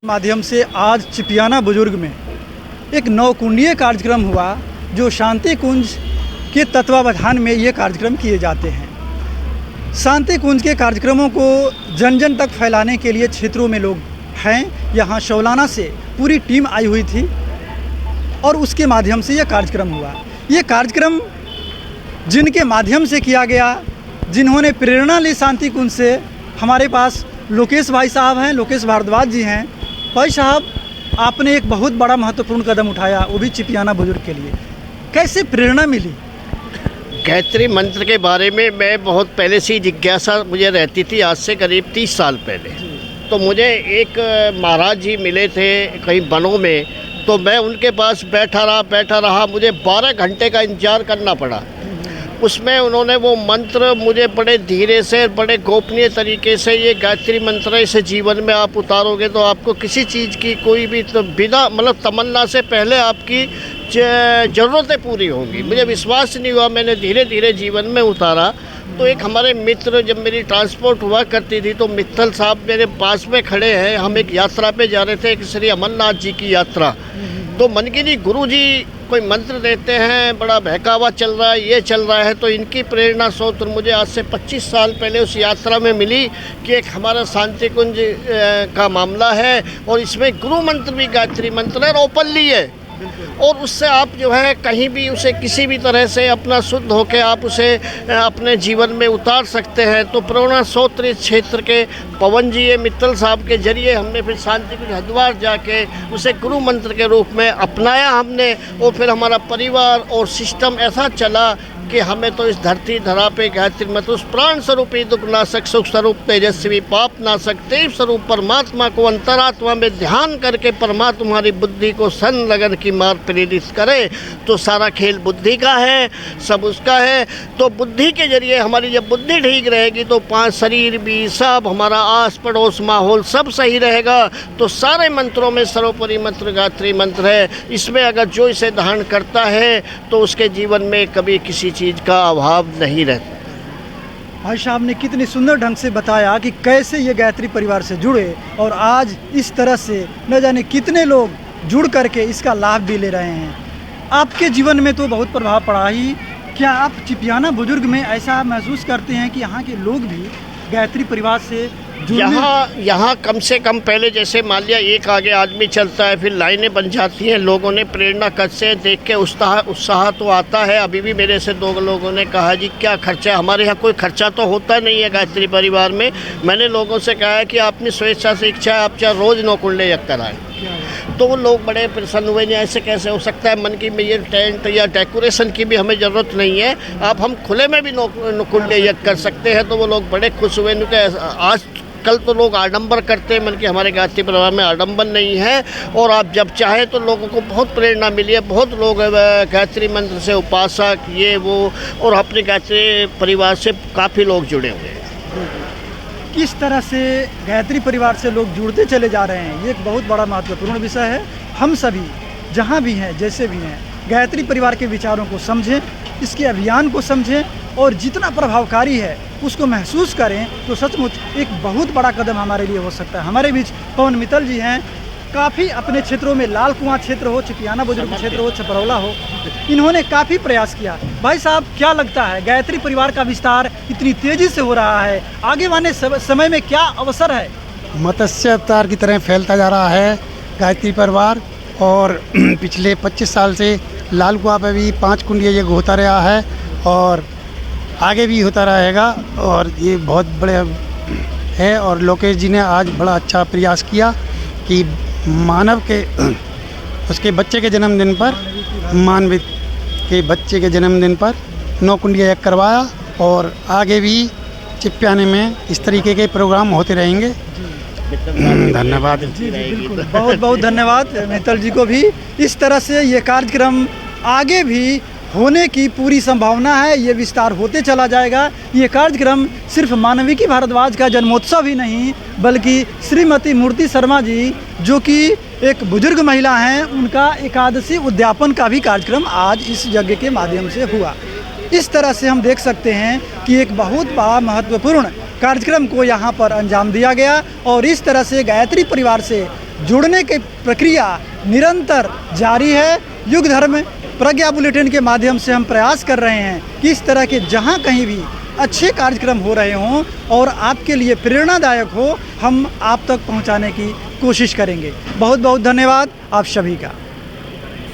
माध्यम से आज चिपियाना बुजुर्ग में एक नौकुंडीय कार्यक्रम हुआ जो शांति कुंज के तत्वावधान में ये कार्यक्रम किए जाते हैं। शांति कुंज के कार्यक्रमों को जन जन तक फैलाने के लिए क्षेत्रों में लोग हैं। यहाँ शौलाना से पूरी टीम आई हुई थी और उसके माध्यम से यह कार्यक्रम हुआ। ये कार्यक्रम जिनके माध्यम से किया गया, जिन्होंने प्रेरणा ली शांति कुंज से, हमारे पास लोकेश भाई साहब हैं, लोकेश भारद्वाज जी हैं। भाई साहब, आपने एक बहुत बड़ा महत्वपूर्ण कदम उठाया, वो भी चिपियाना बुजुर्ग के लिए। कैसे प्रेरणा मिली? गायत्री मंत्र के बारे में मैं बहुत पहले से ही जिज्ञासा मुझे रहती थी। आज से करीब 30 साल पहले तो मुझे एक महाराज जी मिले थे कहीं वनों में, तो मैं उनके पास बैठा रहा। मुझे 12 घंटे का इंतजार करना पड़ा। उसमें उन्होंने वो मंत्र मुझे बड़े धीरे से, बड़े गोपनीय तरीके से, ये गायत्री मंत्र इसे जीवन में आप उतारोगे तो आपको किसी चीज़ की कोई भी तो बिना मतलब तमन्ना से पहले आपकी ज़रूरतें पूरी होंगी। मुझे विश्वास नहीं हुआ, मैंने धीरे धीरे जीवन में उतारा। तो एक हमारे मित्र, जब मेरी ट्रांसपोर्ट हुआ करती थी तो मित्तल साहब मेरे पास में खड़े हैं। हम एक यात्रा पे जा रहे थे, एक श्री अमरनाथ जी की यात्रा। तो मनकी जी, गुरु जी कोई मंत्र देते हैं, बड़ा बहकावा चल रहा है, ये चल रहा है। तो इनकी प्रेरणा स्रोत मुझे आज से 25 साल पहले उस यात्रा में मिली कि एक हमारा शांति कुंज का मामला है और इसमें गुरु मंत्र भी गायत्री मंत्र है और ओपनली है। और उससे आप जो है कहीं भी उसे किसी भी तरह से अपना शुद्ध होकर आप उसे अपने जीवन में उतार सकते हैं। तो प्रेरणा स्रोत इस क्षेत्र के पवन जी मित्तल साहब के जरिए हमने फिर शांति कुंज हरिद्वार जाके उसे गुरु मंत्र के रूप में अपनाया हमने। और फिर हमारा परिवार और सिस्टम ऐसा चला कि हमें तो इस धरती धरा पे गायत्री मंत्र, उस प्राण स्वरूपी दुख नाशक सुख स्वरूप तेजस्वी पाप नाशक देव स्वरूप परमात्मा को अंतरात्मा में ध्यान करके परमात्मा तुम्हारी बुद्धि को सन लगन की मार प्रेरित करे। तो सारा खेल बुद्धि का है, सब उसका है। तो बुद्धि के जरिए हमारी जब बुद्धि ठीक रहेगी तो 5 शरीर भी, सब हमारा आस पड़ोस माहौल सब सही रहेगा। तो सारे मंत्रों में सर्वोपरि मंत्र गायत्री मंत्र है। इसमें अगर जो इसे धारण करता है तो उसके जीवन में कभी किसी चीज़ का अभाव नहीं रहता। भाई साहब ने कितनी सुंदर ढंग से बताया कि कैसे ये गायत्री परिवार से जुड़े और आज इस तरह से न जाने कितने लोग जुड़ करके इसका लाभ भी ले रहे हैं। आपके जीवन में तो बहुत प्रभाव पड़ा ही। क्या आप चिपियाना बुजुर्ग में ऐसा महसूस करते हैं कि यहाँ के लोग भी गायत्री परिवार से यहाँ कम से कम पहले जैसे मान लिया एक आगे आदमी चलता है, फिर लाइनें बन जाती हैं, लोगों ने प्रेरणा कद से देख के उत्साह तो आता है। अभी भी मेरे से 2 लोगों ने कहा जी क्या खर्चा है? हमारे यहाँ कोई खर्चा तो होता नहीं है गायत्री परिवार में। मैंने लोगों से कहा है कि अपनी स्वेच्छा से इच्छा है आप चाहे रोज़ नौकुंडे यज्ञ कराएं। तो वो लोग बड़े प्रसन्न हुए। नहीं ऐसे कैसे हो सकता है, मन की में ये टेंट या डेकोरेशन की भी हमें ज़रूरत नहीं है, आप हम खुले में भी नौकुंडे यज्ञ कर सकते हैं। तो वो लोग बड़े खुश हुए। आज कल तो लोग आडंबर करते हैं, मन कि हमारे गायत्री परिवार में आडंबर नहीं है। और आप जब चाहे तो लोगों को बहुत प्रेरणा मिली है। बहुत लोग गायत्री मंत्र से उपासक ये वो और अपने गायत्री परिवार से काफ़ी लोग जुड़े हुए हैं। किस तरह से गायत्री परिवार से लोग जुड़ते चले जा रहे हैं, ये एक बहुत बड़ा महत्वपूर्ण विषय है। हम सभी जहाँ भी हैं, जैसे भी हैं, गायत्री परिवार के विचारों को समझें, इसके अभियान को समझें और जितना प्रभावकारी है उसको महसूस करें तो सचमुच एक बहुत बड़ा कदम हमारे लिए हो सकता है। हमारे बीच पवन मित्तल जी हैं। काफ़ी अपने क्षेत्रों में, लाल कुआं क्षेत्र हो, चिपियाना बुजुर्ग क्षेत्र हो, छपरौला हो, इन्होंने काफ़ी प्रयास किया। भाई साहब, क्या लगता है गायत्री परिवार का विस्तार इतनी तेज़ी से हो रहा है, आगे आने समय में क्या अवसर है? मत्स्य अवतार की तरह फैलता जा रहा है गायत्री परिवार। और पिछले 25 साल से लाल कुआं पर भी 5 कुंडीय यज्ञ होता रहा है और आगे भी होता रहेगा। और ये बहुत बड़े है। और लोकेश जी ने आज बड़ा अच्छा प्रयास किया कि मानव के उसके बच्चे के जन्मदिन पर, मानव के बच्चे के जन्मदिन पर 9 कुंडीय यज्ञ करवाया। और आगे भी चिपियाने में इस तरीके के प्रोग्राम होते रहेंगे। धन्यवाद जी, बिल्कुल, बहुत बहुत धन्यवाद मित्तल जी को भी। इस तरह से ये कार्यक्रम आगे भी होने की पूरी संभावना है, ये विस्तार होते चला जाएगा। ये कार्यक्रम सिर्फ मानविकी भारद्वाज का जन्मोत्सव ही नहीं, बल्कि श्रीमती मूर्ति शर्मा जी जो कि एक बुजुर्ग महिला हैं, उनका एकादशी उद्यापन का भी कार्यक्रम आज इस यज्ञ के माध्यम से हुआ। इस तरह से हम देख सकते हैं कि एक बहुत बड़ा महत्वपूर्ण कार्यक्रम को यहाँ पर अंजाम दिया गया और इस तरह से गायत्री परिवार से जुड़ने की प्रक्रिया निरंतर जारी है। युग धर्म प्रज्ञा बुलेटिन के माध्यम से हम प्रयास कर रहे हैं कि इस तरह के जहाँ कहीं भी अच्छे कार्यक्रम हो रहे हों और आपके लिए प्रेरणादायक हो, हम आप तक पहुँचाने की कोशिश करेंगे। बहुत बहुत धन्यवाद आप सभी का।